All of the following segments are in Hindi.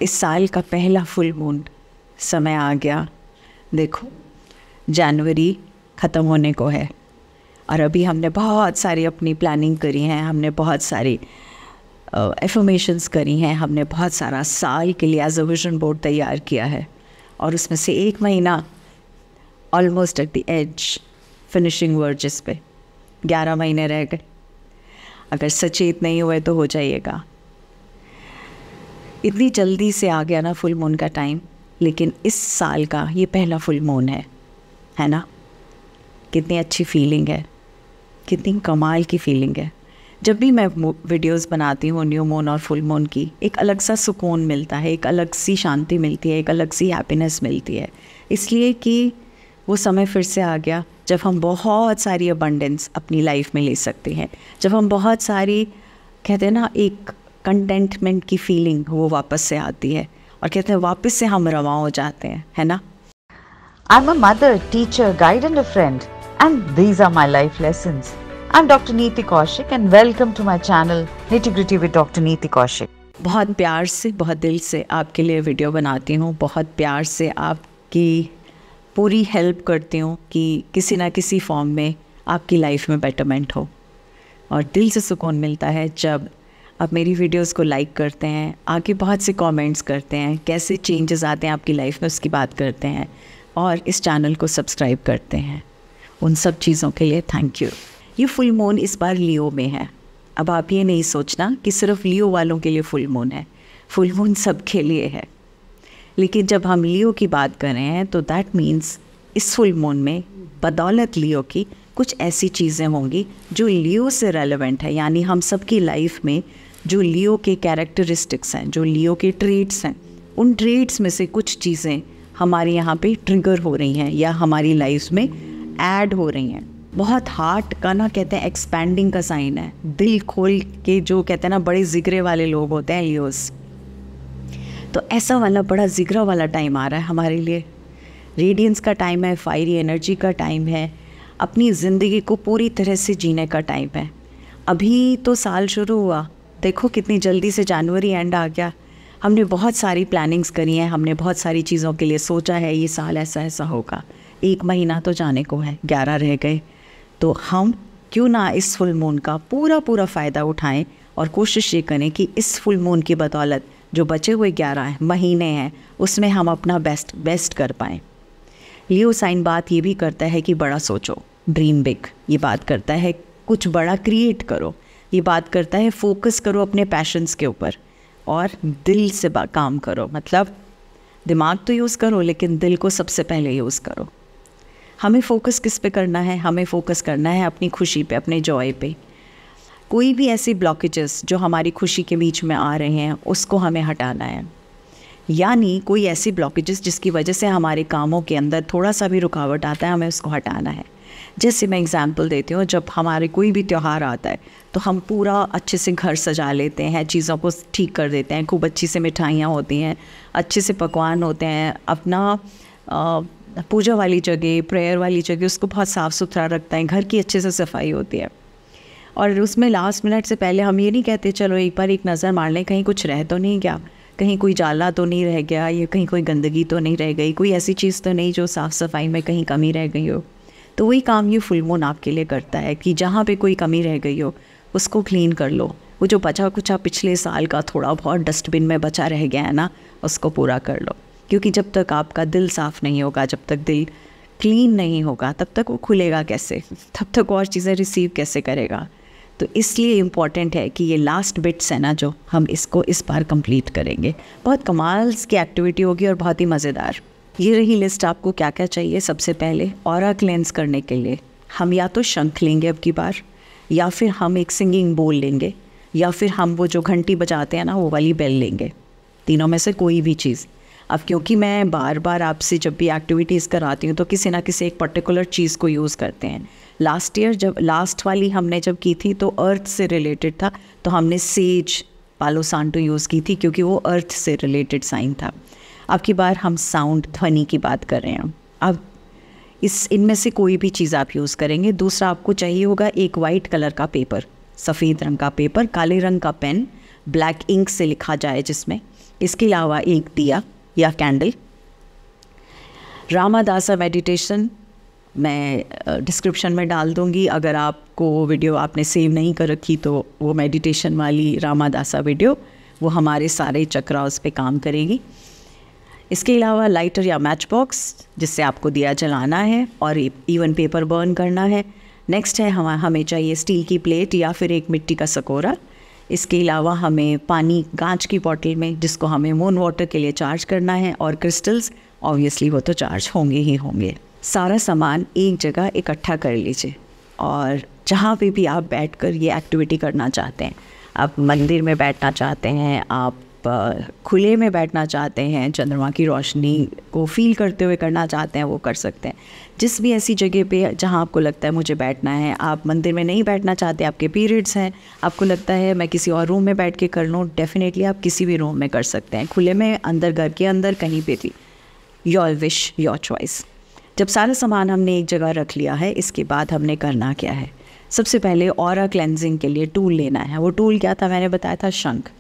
इस साल का पहला फुल मून समय आ गया। देखो, जनवरी ख़त्म होने को है और अभी हमने बहुत सारी अपनी प्लानिंग करी है, हमने बहुत सारी एफर्मेशंस करी हैं, हमने बहुत सारा साल के लिए एज अ विजन बोर्ड तैयार किया है और उसमें से एक महीना almost at the age, finishing verges पे 11 महीने रह गए। अगर सचेत नहीं हुए तो हो जाइएगा। इतनी जल्दी से आ गया ना फुल मून का टाइम, लेकिन इस साल का ये पहला फुल मून है ना। कितनी अच्छी फीलिंग है, कितनी कमाल की फीलिंग है। जब भी मैं वीडियोस बनाती हूँ न्यू मून और फुल मून की, एक अलग सा सुकून मिलता है, एक अलग सी शांति मिलती है, एक अलग सी हैप्पीनेस मिलती है। इसलिए कि वो समय फिर से आ गया जब हम बहुत सारी अबंडेंस अपनी लाइफ में ले सकते हैं, जब हम बहुत सारी, कहते हैं ना, एक कंटेंटमेंट की फीलिंग वो वापस से आती है और कहते हैं वापस से हम रवा हो जाते हैं, है ना। I'm a mother, teacher, guide and a friend, and these are my life lessons. I'm Dr. Neeti Kaushik and welcome to my channel Nitty Gritty with Dr. Neeti Kaushik. बहुत प्यार से, बहुत दिल से आपके लिए वीडियो बनाती हूँ, बहुत प्यार से आपकी पूरी हेल्प करती हूँ कि किसी ना किसी फॉर्म में आपकी लाइफ में बेटरमेंट हो। और दिल से सुकून मिलता है जब आप मेरी वीडियोस को लाइक करते हैं, आके बहुत से कमेंट्स करते हैं, कैसे चेंजेस आते हैं आपकी लाइफ में उसकी बात करते हैं और इस चैनल को सब्सक्राइब करते हैं। उन सब चीज़ों के लिए थैंक यू। ये फुल मून इस बार लियो में है। अब आप ये नहीं सोचना कि सिर्फ लियो वालों के लिए फुल मून है, फुल मून सबके लिए है। लेकिन जब हम लियो की बात कर रहे हैं तो दैट मीन्स इस फुल मून में बदौलत लियो की कुछ ऐसी चीज़ें होंगी जो लियो से रेलेवेंट है, यानी हम सब की लाइफ में जो लियो के कैरेक्टरिस्टिक्स हैं, जो लियो के ट्रेट्स हैं, उन ट्रेट्स में से कुछ चीज़ें हमारे यहाँ पे ट्रिगर हो रही हैं या हमारी लाइफ में ऐड हो रही हैं। बहुत हार्ट का ना, कहते हैं एक्सपैंडिंग का साइन है। दिल खोल के जो कहते हैं ना बड़े जिगरे वाले लोग होते हैं लियोस, तो ऐसा वाला बड़ा जिगरा वाला टाइम आ रहा है हमारे लिए। रेडियंस का टाइम है, फायरी एनर्जी का टाइम है, अपनी ज़िंदगी को पूरी तरह से जीने का टाइम है। अभी तो साल शुरू हुआ, देखो कितनी जल्दी से जनवरी एंड आ गया। हमने बहुत सारी प्लानिंग्स करी हैं, हमने बहुत सारी चीज़ों के लिए सोचा है ये साल ऐसा ऐसा होगा। एक महीना तो जाने को है, 11 रह गए। तो हम क्यों ना इस फुल मून का पूरा फ़ायदा उठाएं और कोशिश ये करें कि इस फुल मून की बदौलत जो बचे हुए 11 महीने हैं उसमें हम अपना बेस्ट कर पाएँ। लियो साइन बात ये भी करता है कि बड़ा सोचो, ड्रीम बिग। ये बात करता है कुछ बड़ा क्रिएट करो, ये बात करता है फोकस करो अपने पैशंस के ऊपर और दिल से काम करो। मतलब दिमाग तो यूज़ करो लेकिन दिल को सबसे पहले यूज़ करो। हमें फोकस किस पे करना है? हमें फोकस करना है अपनी खुशी पे, अपने जॉय पे। कोई भी ऐसी ब्लॉकेजेस जो हमारी खुशी के बीच में आ रहे हैं उसको हमें हटाना है, यानी कोई ऐसी ब्लॉकेजेस जिसकी वजह से हमारे कामों के अंदर थोड़ा सा भी रुकावट आता है, हमें उसको हटाना है। जैसे मैं एग्जांपल देती हूँ, जब हमारे कोई भी त्यौहार आता है तो हम पूरा अच्छे से घर सजा लेते हैं, चीज़ों को ठीक कर देते हैं, खूब अच्छी से मिठाइयाँ होती हैं, अच्छे से पकवान होते हैं, अपना पूजा वाली जगह, प्रेयर वाली जगह उसको बहुत साफ़ सुथरा रखता है, घर की अच्छे से सफाई होती है। और उसमें लास्ट मिनट से पहले हम ये नहीं कहते चलो एक बार एक नज़र मार लें कहीं कुछ रह तो नहीं गया, कहीं कोई जाला तो नहीं रह गया, या कहीं कोई गंदगी तो नहीं रह गई, कोई ऐसी चीज़ तो नहीं जो साफ़ सफाई में कहीं कमी रह गई हो। तो वही काम ये फुल मून आपके लिए करता है कि जहाँ पे कोई कमी रह गई हो उसको क्लीन कर लो। वो जो बचा कुचा पिछले साल का थोड़ा बहुत डस्टबिन में बचा रह गया है ना, उसको पूरा कर लो। क्योंकि जब तक आपका दिल साफ़ नहीं होगा, जब तक दिल क्लीन नहीं होगा, तब तक वो खुलेगा कैसे, तब तक और चीज़ें रिसीव कैसे करेगा। तो इसलिए इम्पॉर्टेंट है कि ये लास्ट बिट्स है ना जो हम इसको इस बार कंप्लीट करेंगे। बहुत कमाल की एक्टिविटी होगी और बहुत ही मज़ेदार। ये रही लिस्ट। आपको क्या क्या चाहिए? सबसे पहले ऑरा क्लेंस करने के लिए हम या तो शंख लेंगे अब की बार, या फिर हम एक सिंगिंग बोल लेंगे, या फिर हम वो जो घंटी बजाते हैं ना वो वाली बेल लेंगे। तीनों में से कोई भी चीज़। अब क्योंकि मैं बार बार आपसे जब भी एक्टिविटीज़ कराती हूँ तो किसी ना किसी एक पर्टिकुलर चीज़ को यूज़ करते हैं। लास्ट ईयर जब लास्ट वाली हमने जब की थी तो अर्थ से रिलेटेड था, तो हमने सेज पालो सांटो यूज़ की थी क्योंकि वो अर्थ से रिलेटेड साइन था। अब की बार हम साउंड, ध्वनि की बात कर रहे हैं। अब इनमें से कोई भी चीज़ आप यूज़ करेंगे। दूसरा आपको चाहिए होगा एक वाइट कलर का पेपर, सफ़ेद रंग का पेपर, काले रंग का पेन, ब्लैक इंक से लिखा जाए जिसमें, इसके अलावा एक दिया या कैंडल। रामादासा मेडिटेशन मैं डिस्क्रिप्शन में डाल दूँगी, अगर आपको वो वीडियो आपने सेव नहीं कर रखी तो वो मेडिटेशन वाली रामादासा वीडियो वो हमारे सारे चक्रास पे काम करेगी। इसके अलावा लाइटर या मैच बॉक्स जिससे आपको दिया जलाना है और इवन पेपर बर्न करना है। नेक्स्ट है हमें चाहिए स्टील की प्लेट या फिर एक मिट्टी का सकोरा। इसके अलावा हमें पानी कांच की बॉटल में जिसको हमें मून वाटर के लिए चार्ज करना है, और क्रिस्टल्स ऑब्वियसली वो तो चार्ज होंगे ही होंगे। सारा सामान एक जगह इकट्ठा कर लीजिए और जहाँ पे भी आप बैठकर ये एक्टिविटी करना चाहते हैं, आप मंदिर में बैठना चाहते हैं, आप खुले में बैठना चाहते हैं, चंद्रमा की रोशनी को फील करते हुए करना चाहते हैं, वो कर सकते हैं। जिस भी ऐसी जगह पे जहाँ आपको लगता है मुझे बैठना है, आप मंदिर में नहीं बैठना चाहते, आपके पीरियड्स हैं, आपको लगता है मैं किसी और रूम में बैठ के कर लूँ, डेफिनेटली आप किसी भी रूम में कर सकते हैं, खुले में, अंदर, घर के अंदर, कहीं पे भी, योर विश योर चॉइस। जब सारा सामान हमने एक जगह रख लिया है, इसके बाद हमने करना क्या है? सबसे पहले ऑरा क्लेंजिंग के लिए टूल लेना है। वो टूल क्या था? मैंने बताया था शंख।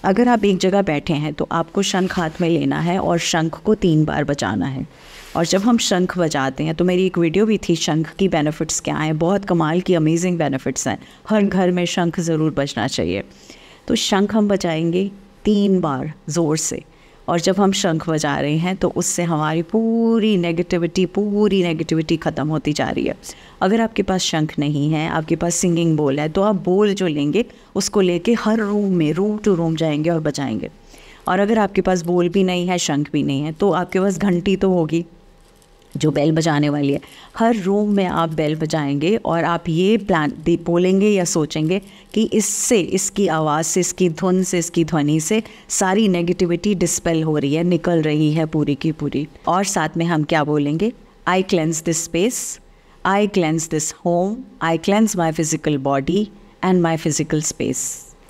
अगर आप एक जगह बैठे हैं तो आपको शंख हाथ में लेना है और शंख को 3 बार बजाना है। और जब हम शंख बजाते हैं तो मेरी एक वीडियो भी थी शंख की बेनिफिट्स क्या हैं, बहुत कमाल की अमेजिंग बेनिफिट्स हैं। हर घर में शंख ज़रूर बजना चाहिए। तो शंख हम बजाएंगे 3 बार ज़ोर से, और जब हम शंख बजा रहे हैं तो उससे हमारी पूरी नेगेटिविटी ख़त्म होती जा रही है। अगर आपके पास शंख नहीं है, आपके पास सिंगिंग बोल है, तो आप बोल जो लेंगे उसको लेके हर रूम में रूम टू रूम जाएंगे और बजाएंगे। और अगर आपके पास बोल भी नहीं है, शंख भी नहीं है, तो आपके पास घंटी तो होगी जो बेल बजाने वाली है। हर रूम में आप बेल बजाएंगे और आप ये प्लान बोलेंगे या सोचेंगे कि इससे, इसकी आवाज़ से, इसकी धुन से, इसकी ध्वनि से सारी नेगेटिविटी डिस्पेल हो रही है, निकल रही है पूरी की पूरी। और साथ में हम क्या बोलेंगे? I cleanse this space, I cleanse this home, I cleanse my physical body and my physical space.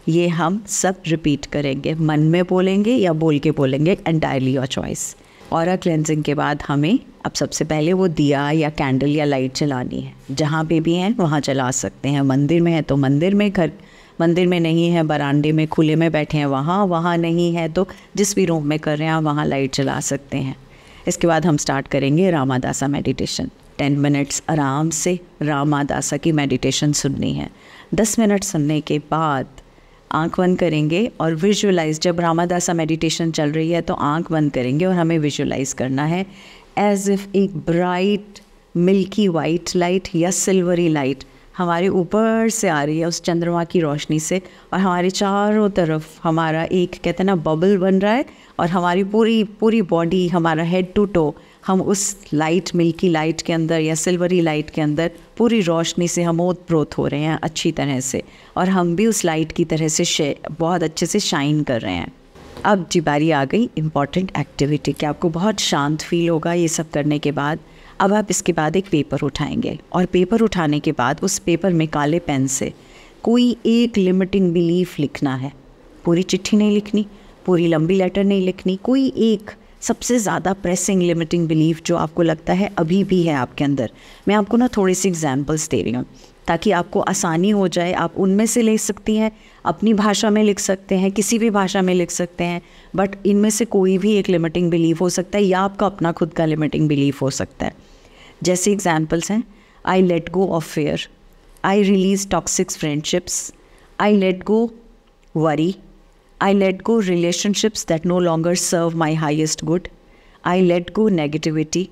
ये हम सब रिपीट करेंगे, मन में बोलेंगे या बोल के बोलेंगे, entirely your choice. Aura cleansing के बाद हमें अब सबसे पहले वो दिया या कैंडल या लाइट जलानी है। जहाँ पे भी हैं वहाँ जला सकते हैं। मंदिर में है तो मंदिर में, मंदिर में नहीं है, बरामदे में खुले में बैठे हैं वहाँ नहीं है तो जिस भी रूम में कर रहे हैं वहाँ लाइट जला सकते हैं। इसके बाद हम स्टार्ट करेंगे रामादासा मेडिटेशन। 10 मिनट्स आराम से रामादासा की मेडिटेशन सुननी है। 10 मिनट सुनने के बाद आंख बंद करेंगे और विजुअलाइज, जब रामादासा मेडिटेशन चल रही है तो आंख बंद करेंगे और हमें विजुअलाइज करना है एज इफ़ एक ब्राइट मिल्की वाइट लाइट या सिल्वरी लाइट हमारे ऊपर से आ रही है उस चंद्रमा की रोशनी से, और हमारे चारों तरफ हमारा एक कहते हैं ना बबल बन रहा है, और हमारी पूरी बॉडी, हमारा हेड टू टो, हम उस लाइट, मिल्की लाइट के अंदर या सिल्वरी लाइट के अंदर पूरी रोशनी से हम ओत-प्रोत हो रहे हैं अच्छी तरह से, और हम भी उस लाइट की तरह से बहुत अच्छे से शाइन कर रहे हैं। अब जी बारी आ गई इम्पॉर्टेंट एक्टिविटी कि आपको बहुत शांत फील होगा ये सब करने के बाद। अब आप इसके बाद एक पेपर उठाएंगे, और पेपर उठाने के बाद उस पेपर में काले पेन से कोई एक लिमिटिंग बिलीफ लिखना है। पूरी चिट्ठी नहीं लिखनी, पूरी लंबी लेटर नहीं लिखनी, कोई एक सबसे ज़्यादा प्रेसिंग लिमिटिंग बिलीफ जो आपको लगता है अभी भी है आपके अंदर। मैं आपको ना थोड़ी सी एग्जांपल्स दे रही हूँ ताकि आपको आसानी हो जाए। आप उनमें से ले सकती हैं, अपनी भाषा में लिख सकते हैं, किसी भी भाषा में लिख सकते हैं, बट इनमें से कोई भी एक लिमिटिंग बिलीफ हो सकता है या आपका अपना खुद का लिमिटिंग बिलीफ हो सकता है। जैसे एग्जांपल्स हैं, आई let go of fair, I release toxic friendships, I let go worry, I let go relationships that no longer serve my highest good. I let go negativity.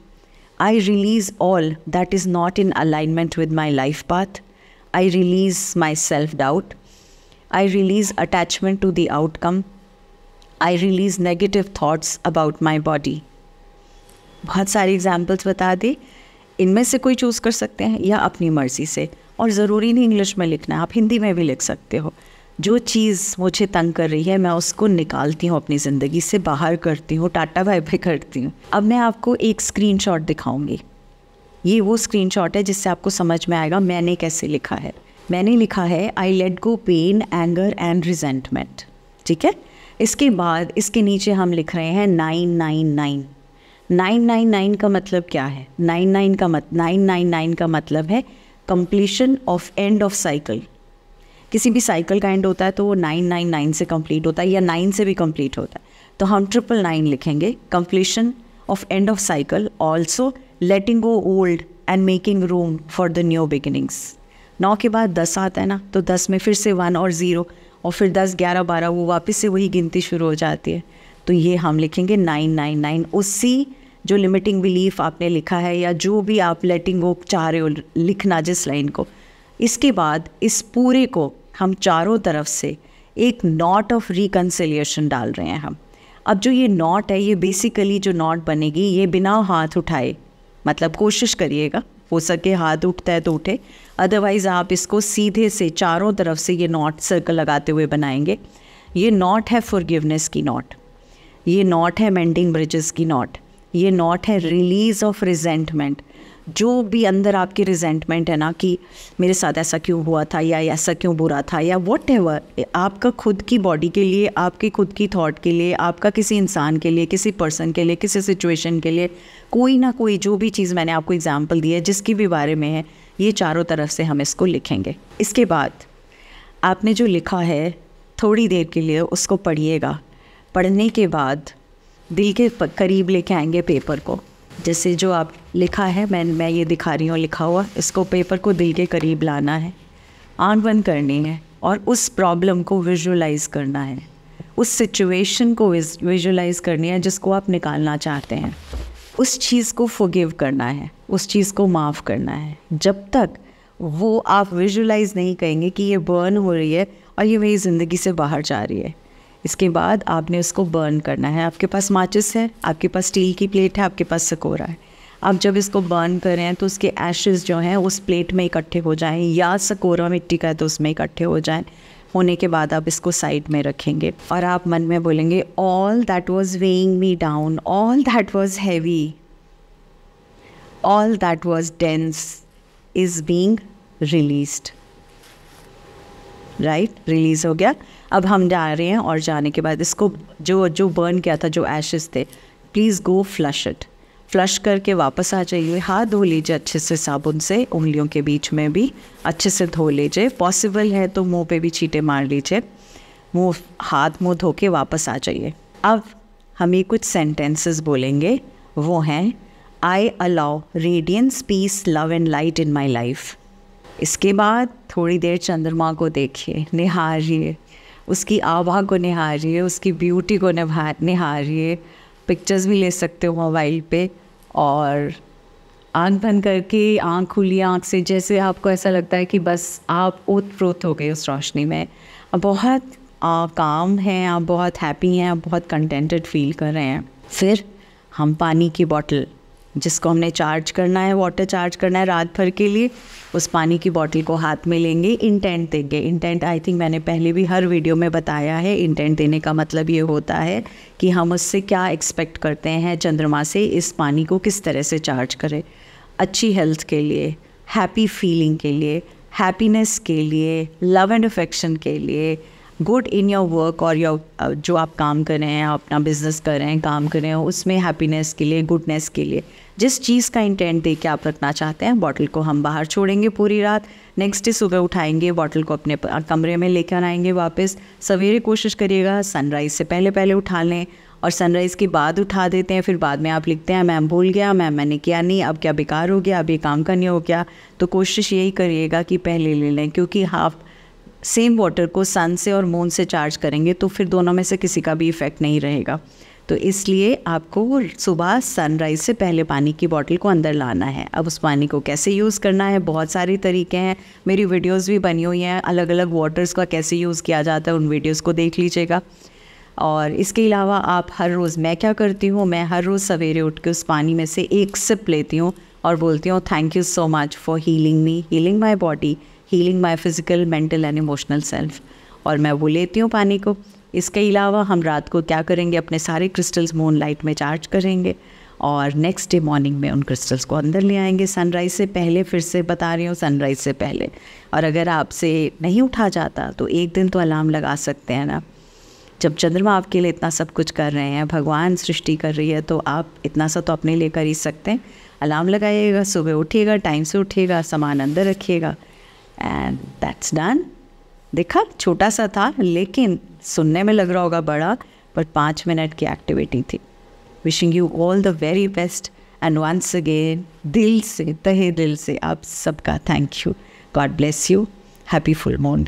I release all that is not in alignment with my life path. I release my self-doubt. I release attachment to the outcome. I release negative thoughts about my body. बहुत सारे एग्जाम्पल्स बता दे, इनमें से कोई चूज़ कर सकते हैं या अपनी मर्ज़ी से, और ज़रूरी नहीं इंग्लिश में लिखना है, आप हिंदी में भी लिख सकते हो। जो चीज़ मुझे तंग कर रही है मैं उसको निकालती हूँ अपनी ज़िंदगी से, बाहर करती हूँ, टाटा बाय बाय करती हूँ। अब मैं आपको एक स्क्रीनशॉट दिखाऊंगी। ये वो स्क्रीनशॉट है जिससे आपको समझ में आएगा मैंने कैसे लिखा है। मैंने लिखा है I let go pain, anger and resentment. ठीक है, इसके बाद इसके नीचे हम लिख रहे हैं 999। 999 का मतलब क्या है? 999 का मतलब है completion of end of cycle. किसी भी साइकिल का एंड होता है तो वो 999 से कंप्लीट होता है या 9 से भी कंप्लीट होता है। तो हम 999 लिखेंगे, completion of end of cycle, also letting go old and making room for the new beginnings. 9 के बाद 10 आता है ना, तो 10 में फिर से 1 और 0 और फिर 10, 11, 12 वो वापस से वही गिनती शुरू हो जाती है। तो ये हम लिखेंगे 999। उसी जो लिमिटिंग बिलीफ आपने लिखा है या जो भी आप लेटिंग गो चाह रहे हो लिखना जिस लाइन को, इसके बाद इस पूरे को हम चारों तरफ से एक नॉट ऑफ रिकन्सिलिएशन डाल रहे हैं हम। अब जो ये नॉट है, ये बेसिकली जो नॉट बनेगी ये बिना हाथ उठाए, मतलब कोशिश करिएगा हो सके हाथ उठता है तो उठे, अदरवाइज़ आप इसको सीधे से चारों तरफ से ये नॉट सर्कल लगाते हुए बनाएंगे। ये नॉट है फॉरगिवनेस की नॉट, ये नॉट है मेंडिंग ब्रिजेस की नॉट, ये नॉट है रिलीज़ ऑफ रिजेंटमेंट। जो भी अंदर आपकी रिजेंटमेंट है ना कि मेरे साथ ऐसा क्यों हुआ था या ऐसा क्यों बुरा था या व्हाटएवर, आपका खुद की बॉडी के लिए, आपके खुद की थॉट के लिए, आपका किसी इंसान के लिए, किसी पर्सन के लिए, किसी सिचुएशन के लिए, कोई ना कोई जो भी चीज़ मैंने आपको एग्जांपल दी है जिसकी भी बारे में है, ये चारों तरफ से हम इसको लिखेंगे। इसके बाद आपने जो लिखा है थोड़ी देर के लिए उसको पढ़िएगा। पढ़ने के बाद दिल के करीब लेके आएंगे पेपर को, जैसे जो आप लिखा है मैं ये दिखा रही हूँ लिखा हुआ, इसको पेपर को दिल के करीब लाना है, आँख बंद करनी है और उस प्रॉब्लम को विजुअलाइज करना है, उस सिचुएशन को विजुअलाइज करनी है जिसको आप निकालना चाहते हैं, उस चीज़ को फॉरगिव करना है, उस चीज़ को माफ़ करना है। जब तक वो आप विजुअलाइज नहीं करेंगे कि ये बर्न हो रही है और ये मेरी ज़िंदगी से बाहर जा रही है, इसके बाद आपने उसको बर्न करना है। आपके पास माचिस है, आपके पास स्टील की प्लेट है, आपके पास सकोरा है। आप जब इसको बर्न करें तो उसके एशेज़ जो हैं उस प्लेट में इकट्ठे हो जाएं, या सकोरा मिट्टी का है तो उसमें इकट्ठे हो जाएं। होने के बाद आप इसको साइड में रखेंगे और आप मन में बोलेंगे, all that was weighing me down, all that was heavy, all that was dense is being released. Right, release हो गया। अब हम जा रहे हैं और जाने के बाद इसको जो बर्न किया था, जो एशेस थे, please go flush it. Flush करके वापस आ जाइए, हाथ धो लीजिए अच्छे से साबुन से, उंगलियों के बीच में भी अच्छे से धो लीजिए, पॉसिबल है तो मुंह पे भी छींटे मार लीजिए, हाथ मुंह धो के वापस आ जाइए। अब हम ये कुछ सेंटेंसेस बोलेंगे, वो हैं I allow radiance, peace, love and light in my life. इसके बाद थोड़ी देर चंद्रमा को देखिए, निहारिए, उसकी आभा को निहारिए, उसकी ब्यूटी को निहारिए। पिक्चर्स भी ले सकते हो मोबाइल पे, और आँख बंद करके, आँख खुली आँख से, जैसे आपको ऐसा लगता है कि बस आप ओत-प्रोत हो गए उस रोशनी में, आप बहुत काम हैं, आप बहुत हैप्पी हैं, आप बहुत कंटेंटेड फील कर रहे हैं। फिर हम पानी की बॉटल जिसको हमने चार्ज करना है, वाटर चार्ज करना है रात भर के लिए, उस पानी की बॉटल को हाथ में लेंगे, इंटेंट देंगे। इंटेंट आई थिंक मैंने पहले भी हर वीडियो में बताया है। इंटेंट देने का मतलब ये होता है कि हम उससे क्या एक्सपेक्ट करते हैं, चंद्रमा से इस पानी को किस तरह से चार्ज करें, अच्छी हेल्थ के लिए, हैप्पी फीलिंग के लिए, हैप्पीनेस के लिए, लव एंड अफेक्शन के लिए, गुड इन योर वर्क और योर जो आप काम कर रहे हैं, अपना बिजनेस कर रहे हैं, काम कर रहे हैं, उसमें हैप्पीनेस के लिए, गुडनेस के लिए, जिस चीज़ का इंटेंट दे के आप रखना चाहते हैं, बॉटल को हम बाहर छोड़ेंगे पूरी रात। नेक्स्ट डे सुबह उठाएंगे, बॉटल को अपने कमरे में लेकर आएंगे वापस। सवेरे कोशिश करिएगा सनराइज़ से पहले उठा लें, और सनराइज़ के बाद उठा देते हैं, फिर बाद में आप लिखते हैं मैम भूल गया, मैम मैंने किया नहीं, अब क्या बेकार हो गया, अब ये काम का नहीं हो गया। तो कोशिश यही करिएगा कि पहले ले लें, क्योंकि हाफ सेम वाटर को सन से और मून से चार्ज करेंगे तो फिर दोनों में से किसी का भी इफ़ेक्ट नहीं रहेगा। तो इसलिए आपको सुबह सनराइज़ से पहले पानी की बॉटल को अंदर लाना है। अब उस पानी को कैसे यूज़ करना है, बहुत सारे तरीके हैं, मेरी वीडियोस भी बनी हुई हैं, अलग अलग वाटर्स का कैसे यूज़ किया जाता है, उन वीडियोस को देख लीजिएगा। और इसके अलावा आप हर रोज़, मैं क्या करती हूँ, मैं हर रोज़ सवेरे उठ के उस पानी में से एक सिप लेती हूँ और बोलती हूँ thank you so much for healing me, healing my body, healing my physical, mental and emotional self. और मैं वो लेती हूँ पानी को। इसके अलावा हम रात को क्या करेंगे, अपने सारे क्रिस्टल्स मून लाइट में चार्ज करेंगे और नेक्स्ट डे मॉर्निंग में उन क्रिस्टल्स को अंदर ले आएंगे सनराइज़ से पहले। फिर से बता रही हूँ, सनराइज़ से पहले। और अगर आपसे नहीं उठा जाता तो एक दिन तो अलार्म लगा सकते हैं ना। जब चंद्रमा आपके लिए इतना सब कुछ कर रहे हैं, भगवान सृष्टि कर रही है, तो आप इतना सा तो अपने लिए कर ही सकते हैं। अलार्म लगाइएगा, सुबह उठिएगा, टाइम से उठिएगा, सामान अंदर रखिएगा, एंड दैट्स डन। देखा, छोटा सा था लेकिन सुनने में लग रहा होगा बड़ा, बट 5 मिनट की एक्टिविटी थी। Wishing you all the very best and once again दिल से, तहे दिल से आप सबका thank you. God bless you. Happy full moon.